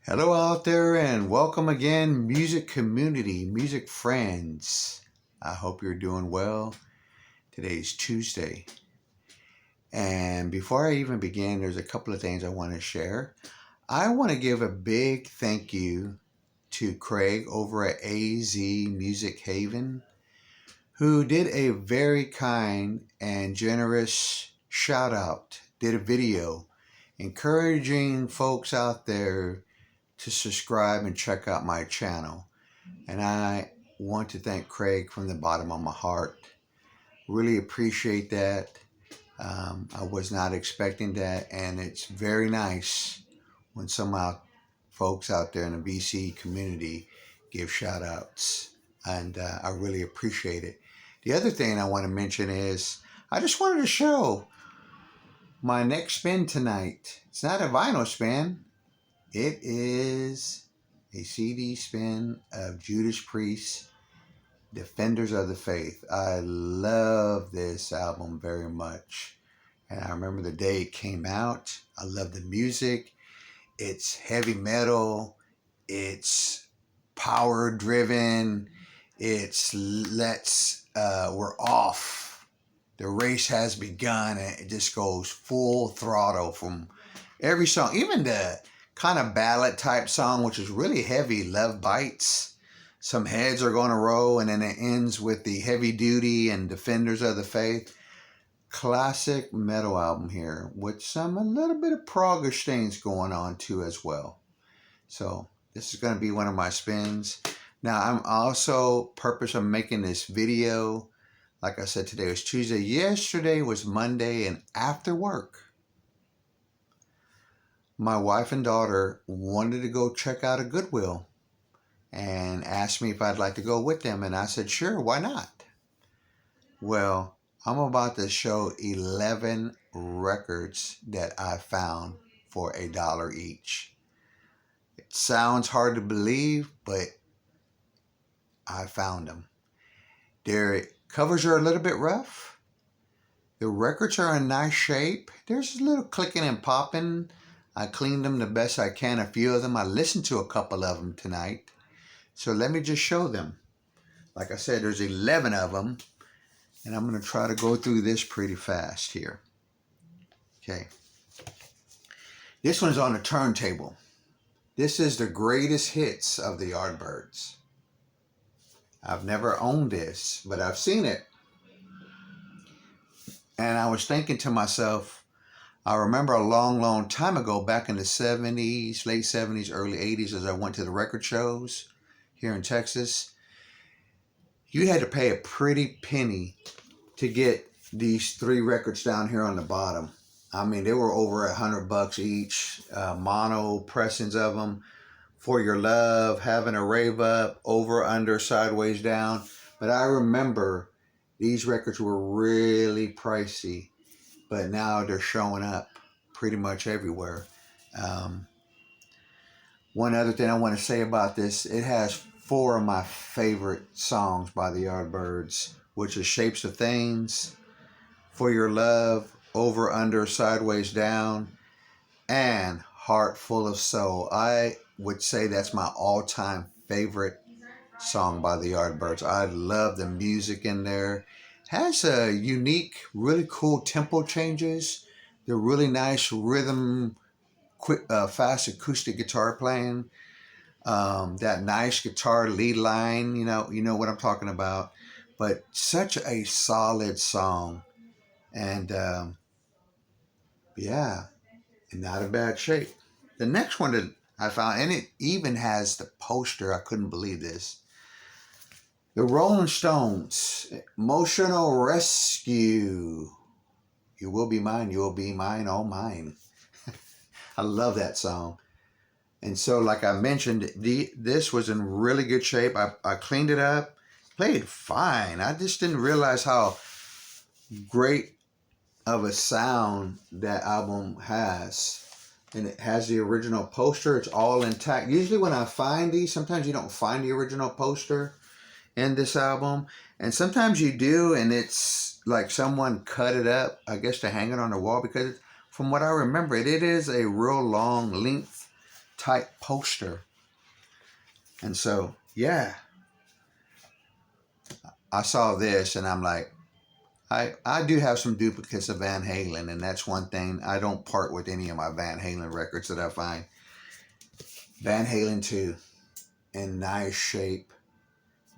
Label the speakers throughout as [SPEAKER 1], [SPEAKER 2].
[SPEAKER 1] Hello out there and welcome again, music community, music friends. I hope you're doing well. Today's Tuesday. And before I even begin, there's a couple of things I want to share. I want to give a big thank you to Craig over at AZ Music Haven, who did a very kind and generous shout out, did a video encouraging folks out there to subscribe and check out my channel. And I want to thank Craig from the bottom of my heart. Really appreciate that. I was not expecting that, and it's very nice when some folks out there in the VC community give shout outs, and I really appreciate it. The other thing I want to mention is I just wanted to show my next spin tonight. It's not a vinyl spin. It is a CD spin of Judas Priest, Defenders of the Faith. I love this album very much. And I remember the day it came out. I love the music. It's heavy metal. It's power driven. It's we're off. The race has begun, and it just goes full throttle from every song. Even the kind of ballad type song, which is really heavy, Love Bites. Some heads are going to roll, and then it ends with the Heavy Duty and Defenders of the Faith. Classic metal album here with a little bit of proggish things going on too as well. So this is going to be one of my spins. Now I'm also purpose of making this video. Like I said, today was Tuesday. Yesterday was Monday, and after work, my wife and daughter wanted to go check out a Goodwill and asked me if I'd like to go with them. And I said, sure, why not? Well, I'm about to show 11 records that I found for $1 each. It sounds hard to believe, but I found them. Their covers are a little bit rough. The records are in nice shape. There's a little clicking and popping. I cleaned them the best I can, a few of them. I listened to a couple of them tonight. So let me just show them. Like I said, there's 11 of them. And I'm going to try to go through this pretty fast here. Okay. This one's on a turntable. This is the greatest hits of the Yardbirds. I've never owned this, but I've seen it. And I was thinking to myself, I remember a long, long time ago, back in the 70s, late 70s, early 80s, as I went to the record shows here in Texas, you had to pay a pretty penny to get these 3 records down here on the bottom. I mean, they were over $100 each, mono pressings of them. For Your Love, Having a Rave Up, Over, Under, Sideways Down. But I remember these records were really pricey, but now they're showing up pretty much everywhere. One other thing I want to say about this, it has 4 of my favorite songs by the Yardbirds, which is Shapes of Things, For Your Love, Over, Under, Sideways Down, and Heart Full of Soul. I would say that's my all-time favorite song by the Yardbirds. I love the music in there. It has a unique, really cool tempo changes. They're really nice rhythm, quick, fast acoustic guitar playing. That nice guitar lead line, you know what I'm talking about. But such a solid song. And yeah, in not a bad shape. The next one that I found, and it even has the poster, I couldn't believe this. The Rolling Stones, Emotional Rescue. You will be mine, you will be mine, all mine. I love that song. And so, like I mentioned, this was in really good shape. I cleaned it up, played fine. I just didn't realize how great of a sound that album has. And it has the original poster. It's all intact. Usually when I find these, sometimes you don't find the original poster in this album. And sometimes you do, and it's like someone cut it up, I guess, to hang it on the wall. Because from what I remember, it is a real long length type poster. And so, yeah, I saw this and I'm like, I do have some duplicates of Van Halen, and that's one thing. I don't part with any of my Van Halen records that I find. Van Halen 2 in nice shape.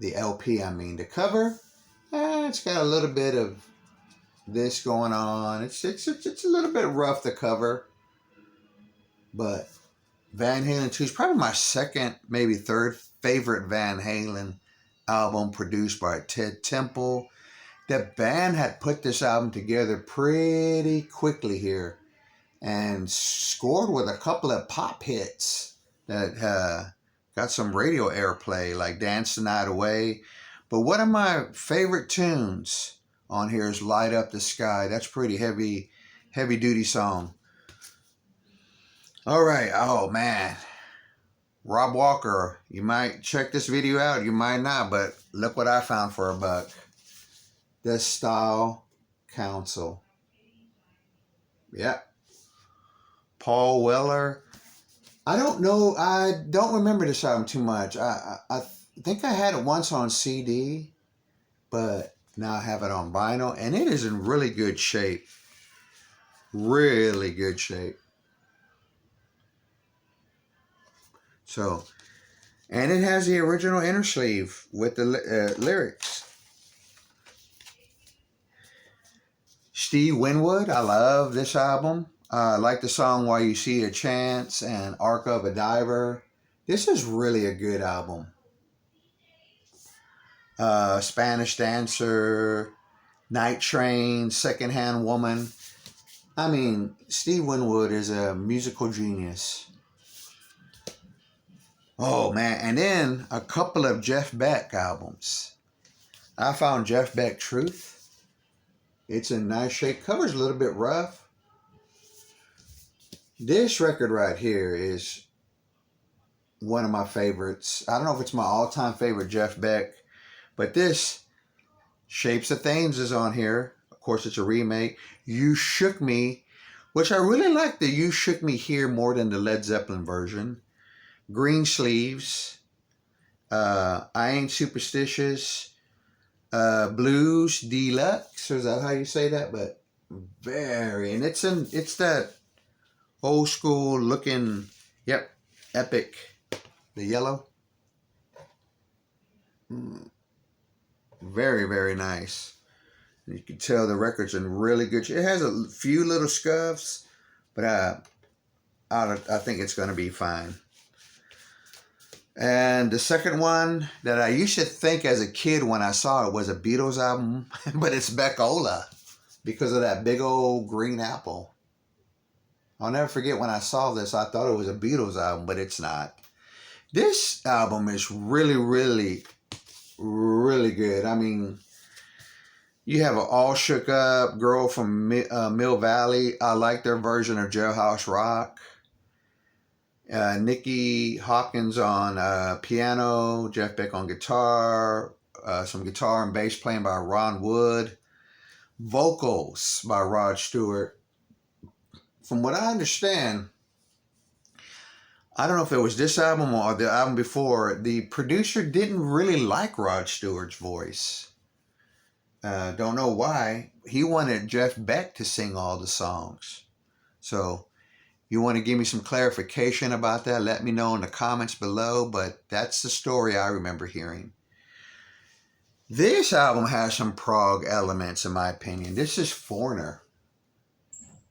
[SPEAKER 1] The LP, I mean. The cover, it's got a little bit of this going on. It's a little bit rough, the cover. But Van Halen 2 is probably my second, maybe third favorite Van Halen album, produced by Ted Temple. The band had put this album together pretty quickly here and scored with a couple of pop hits that got some radio airplay, like Dance the Night Away. But one of my favorite tunes on here is Light Up the Sky. That's pretty heavy duty song. All right. Oh, man. Rob Walker, you might check this video out. You might not, but look what I found for $1. The Style Council. Yep. Paul Weller. I don't know. I don't remember this album too much. I think I had it once on CD, but now I have it on vinyl, and it is in really good shape. Really good shape. So, and it has the original inner sleeve with the lyrics. Steve Winwood, I love this album. I like the song While You See a Chance and Arc of a Diver. This is really a good album. Spanish Dancer, Night Train, Secondhand Woman. I mean, Steve Winwood is a musical genius. Oh, man. And then a couple of Jeff Beck albums. I found Jeff Beck Truth. It's in nice shape. Cover's a little bit rough. This record right here is one of my favorites. I don't know if it's my all-time favorite Jeff Beck, but this, Shapes of Things, is on here. Of course, it's a remake. You Shook Me, which I really like the You Shook Me here more than the Led Zeppelin version. Green Sleeves, I Ain't Superstitious, Blues Deluxe, is that how you say that? But very, and it's that old school looking, yep, Epic, the yellow. Very, very nice. You can tell the record's in really good shape. It has a few little scuffs, but I think it's going to be fine. And the second one that I used to think as a kid when I saw it was a Beatles album, but it's Baccola because of that big old green apple. I'll never forget when I saw this, I thought it was a Beatles album, but it's not. This album is really, really, really good. I mean, you have an All Shook Up, Girl from Mill Valley. I like their version of Jailhouse Rock. Nicky Hopkins on piano, Jeff Beck on guitar, some guitar and bass playing by Ron Wood, vocals by Rod Stewart. From what I understand, I don't know if it was this album or the album before, the producer didn't really like Rod Stewart's voice. Don't know why. He wanted Jeff Beck to sing all the songs. So, you want to give me some clarification about that? Let me know in the comments below, but that's the story I remember hearing. This album has some prog elements, in my opinion. This is Foreigner.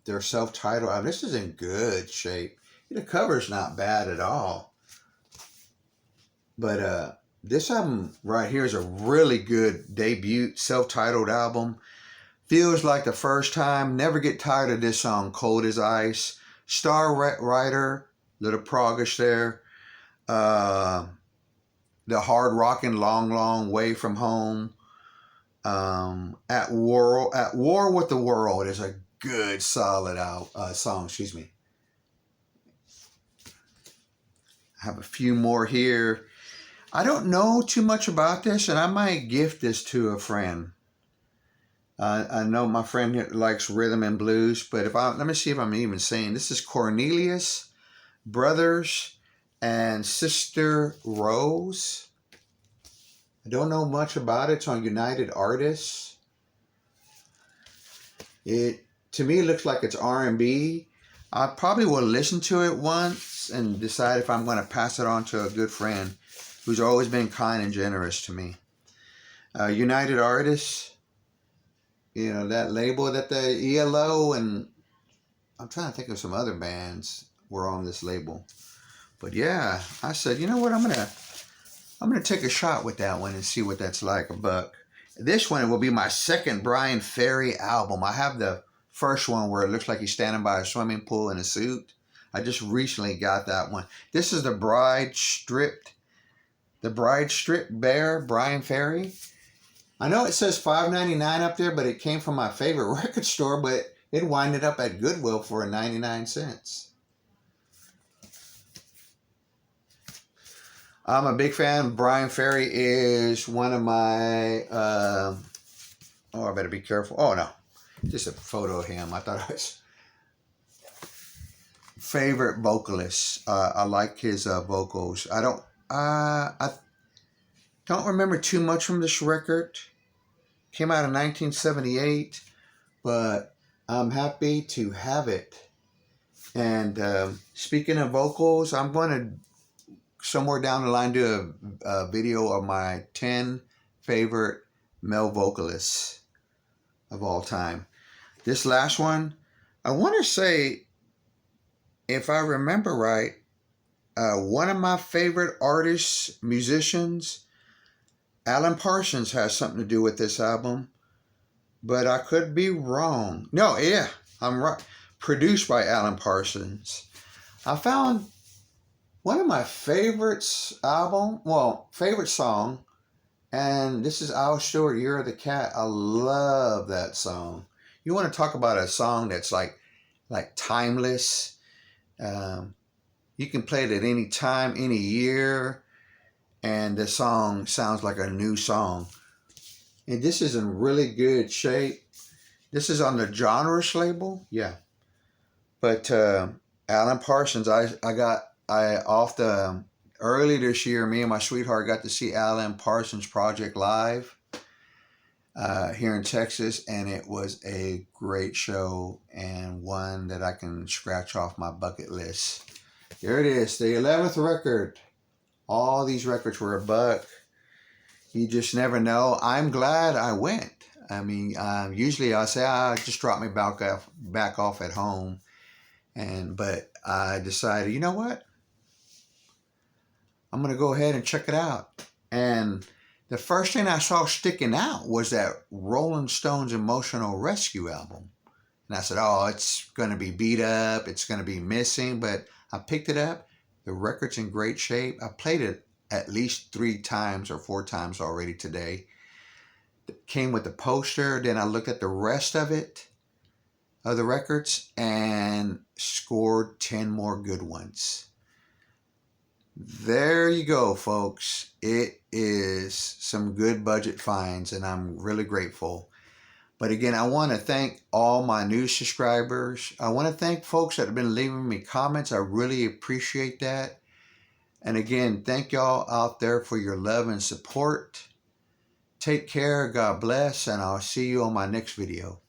[SPEAKER 1] Their self-titled album. This is in good shape. The cover's not bad at all. But this album right here is a really good debut self-titled album. Feels like the first time. Never get tired of this song, Cold as Ice. Star Rider, little progish there. The hard rocking Long, Long Way from Home. At War with the World is a good, solid song. Excuse me. I have a few more here. I don't know too much about this, and I might gift this to a friend. I know my friend here likes rhythm and blues, but let me see if I'm even saying this is Cornelius Brothers and Sister Rose. I don't know much about it. It's on United Artists. To me, it looks like it's R&B. I probably will listen to it once and decide if I'm going to pass it on to a good friend who's always been kind and generous to me. United Artists, you know, that label that the ELO and I'm trying to think of some other bands were on this label. But yeah, I said, you know what, I'm gonna take a shot with that one and see what that's like, a buck. This one will be my second Brian Ferry album. I have the first one where it looks like he's standing by a swimming pool in a suit. I just recently got that one. This is the Bride Stripped Bear, Brian Ferry. I know it says $5.99 up there, but it came from my favorite record store, but it winded up at Goodwill for 99 cents. I'm a big fan. Brian Ferry is one of my, I better be careful. Oh, no. Just a photo of him. I thought it was favorite vocalist. I like his vocals. I don't remember too much from this record. Came out in 1978, but I'm happy to have it. And speaking of vocals, I'm going to somewhere down the line do a video of my 10 favorite male vocalists of all time. This last one, I want to say, if I remember right, one of my favorite artists, musicians, Alan Parsons, has something to do with this album, but I could be wrong. No, yeah, I'm right. Produced by Alan Parsons. I found one of my favorite song, and this is Al Stewart, Youre the Cat. I love that song. You want to talk about a song that's like timeless. You can play it at any time, any year, and the song sounds like a new song. And this is in really good shape. This is on the Genres label, yeah. But Alan Parsons, early this year, me and my sweetheart got to see Alan Parsons Project live here in Texas, and it was a great show and one that I can scratch off my bucket list. Here it is, the 11th record. All these records were a buck. You just never know. I'm glad I went. I mean, usually I say, just drop me back off at home. But I decided, you know what? I'm going to go ahead and check it out. And the first thing I saw sticking out was that Rolling Stones Emotional Rescue album. And I said, oh, it's going to be beat up. It's going to be missing. But I picked it up. The record's in great shape. I played it at least 3 times or 4 times already today. It came with the poster. Then I looked at the rest of it, of the records, and scored 10 more good ones. There you go, folks. It is some good budget finds, and I'm really grateful. But again, I want to thank all my new subscribers. I want to thank folks that have been leaving me comments. I really appreciate that. And again, thank y'all out there for your love and support. Take care, God bless, and I'll see you on my next video.